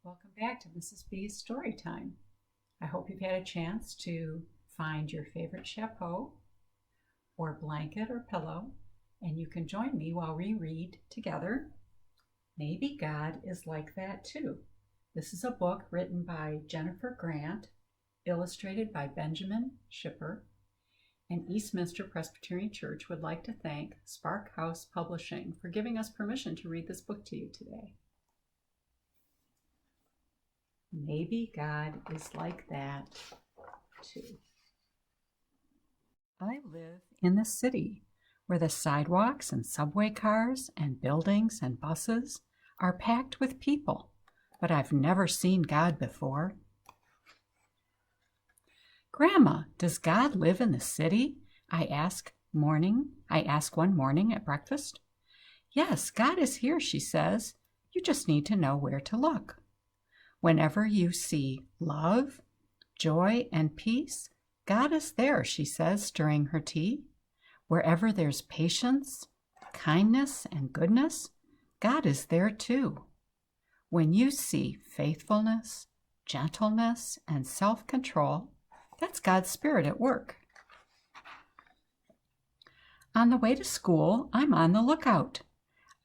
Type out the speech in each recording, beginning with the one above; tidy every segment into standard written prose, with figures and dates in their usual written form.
Welcome back to Mrs. B's Story Time. I hope you've had a chance to find your favorite chapeau or blanket or pillow, and you can join me while we read together. Maybe God is Like That Too. This is a book written by Jennifer Grant, illustrated by Benjamin Schipper, and Eastminster Presbyterian Church would like to thank Spark House Publishing for giving us permission to read this book to you today. Maybe God is like that too. I live in the city where the sidewalks and subway cars and buildings and buses are packed with people, but I've never seen God before. Grandma, does God live in the city? I ask one morning at breakfast. Yes, God is here, she says. You just need to know where to look. Whenever you see love, joy, and peace, God is there, she says, stirring her tea. Wherever there's patience, kindness, and goodness, God is there too. When you see faithfulness, gentleness, and self-control, that's God's Spirit at work. On the way to school, I'm on the lookout.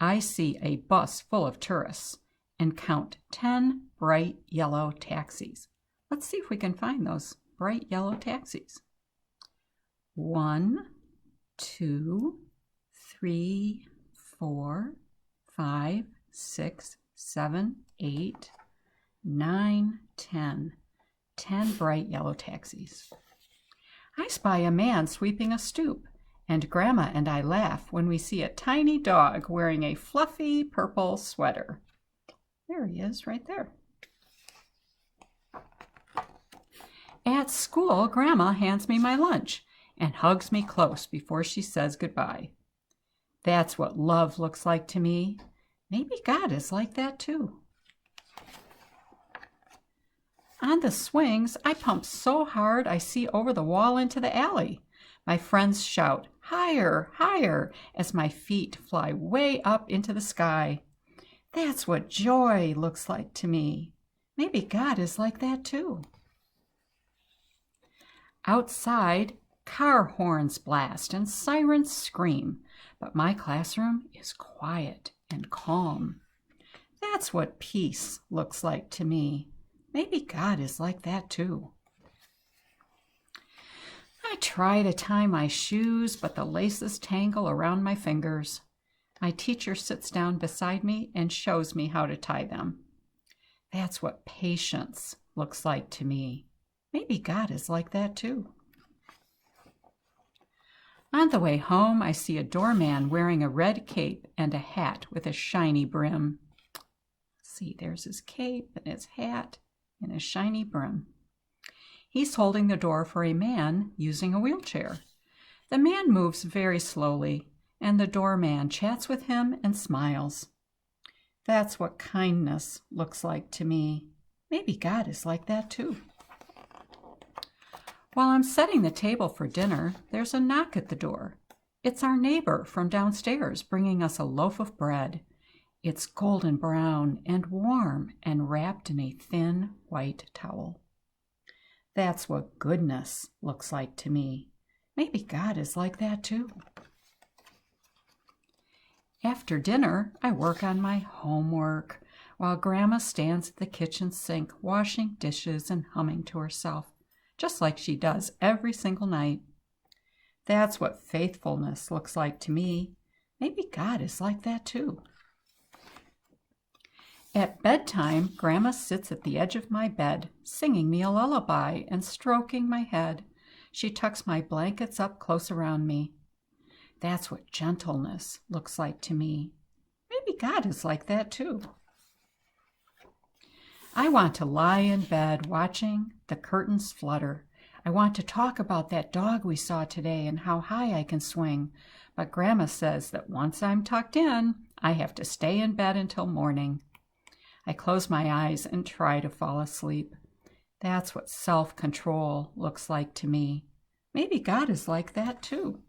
I see a bus full of tourists and count 10 bright yellow taxis. Let's see if we can find those bright yellow taxis. 1, 2, 3, 4, 5, 6, 7, 8, 9, 10. 10 bright yellow taxis. I spy a man sweeping a stoop, and Grandma and I laugh when we see a tiny dog wearing a fluffy purple sweater. There he is, right there. At school, Grandma hands me my lunch and hugs me close before she says goodbye. That's what love looks like to me. Maybe God is like that too. On the swings, I pump so hard I see over the wall into the alley. My friends shout, higher, higher, as my feet fly way up into the sky. That's what joy looks like to me. Maybe God is like that too. Outside, car horns blast and sirens scream, but my classroom is quiet and calm. That's what peace looks like to me. Maybe God is like that too. I try to tie my shoes, but the laces tangle around my fingers. My teacher sits down beside me and shows me how to tie them. That's what patience looks like to me. Maybe God is like that too. On the way home, I see a doorman wearing a red cape and a hat with a shiny brim. See, there's his cape and his hat and his shiny brim. He's holding the door for a man using a wheelchair. The man moves very slowly, and the doorman chats with him and smiles. That's what kindness looks like to me. Maybe God is like that too. While I'm setting the table for dinner, there's a knock at the door. It's our neighbor from downstairs bringing us a loaf of bread. It's golden brown and warm and wrapped in a thin white towel. That's what goodness looks like to me. Maybe God is like that too. After dinner, I work on my homework while Grandma stands at the kitchen sink washing dishes and humming to herself, just like she does every single night. That's what faithfulness looks like to me. Maybe God is like that too. At bedtime, Grandma sits at the edge of my bed, singing me a lullaby and stroking my head. She tucks my blankets up close around me. That's what gentleness looks like to me. Maybe God is like that too. I want to lie in bed watching the curtains flutter. I want to talk about that dog we saw today and how high I can swing. But Grandma says that once I'm tucked in, I have to stay in bed until morning. I close my eyes and try to fall asleep. That's what self-control looks like to me. Maybe God is like that too.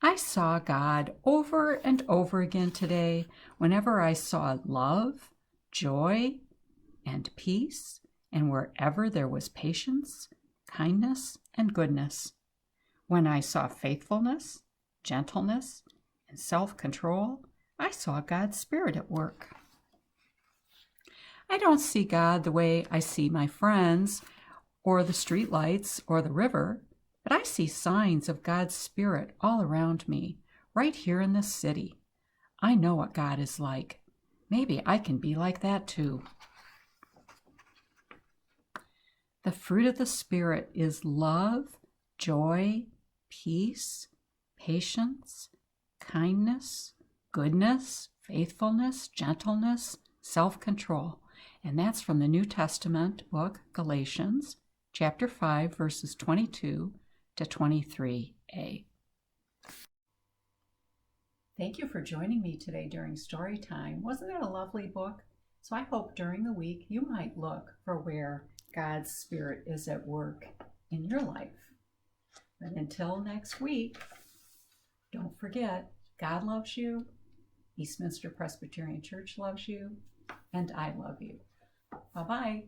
I saw God over and over again today whenever I saw love, joy, and peace, and wherever there was patience, kindness, and goodness. When I saw faithfulness, gentleness, and self-control, I saw God's Spirit at work. I don't see God the way I see my friends, or the streetlights, or the river, but I see signs of God's Spirit all around me, right here in this city. I know what God is like. Maybe I can be like that too. The fruit of the Spirit is love, joy, peace, patience, kindness, goodness, faithfulness, gentleness, self-control. And that's from the New Testament book, Galatians, chapter 5, verses 22 to 23a. Thank you for joining me today during story time. Wasn't it a lovely book? So I hope during the week you might look for where God's Spirit is at work in your life. But until next week, don't forget, God loves you, Eastminster Presbyterian Church loves you, and I love you. Bye-bye.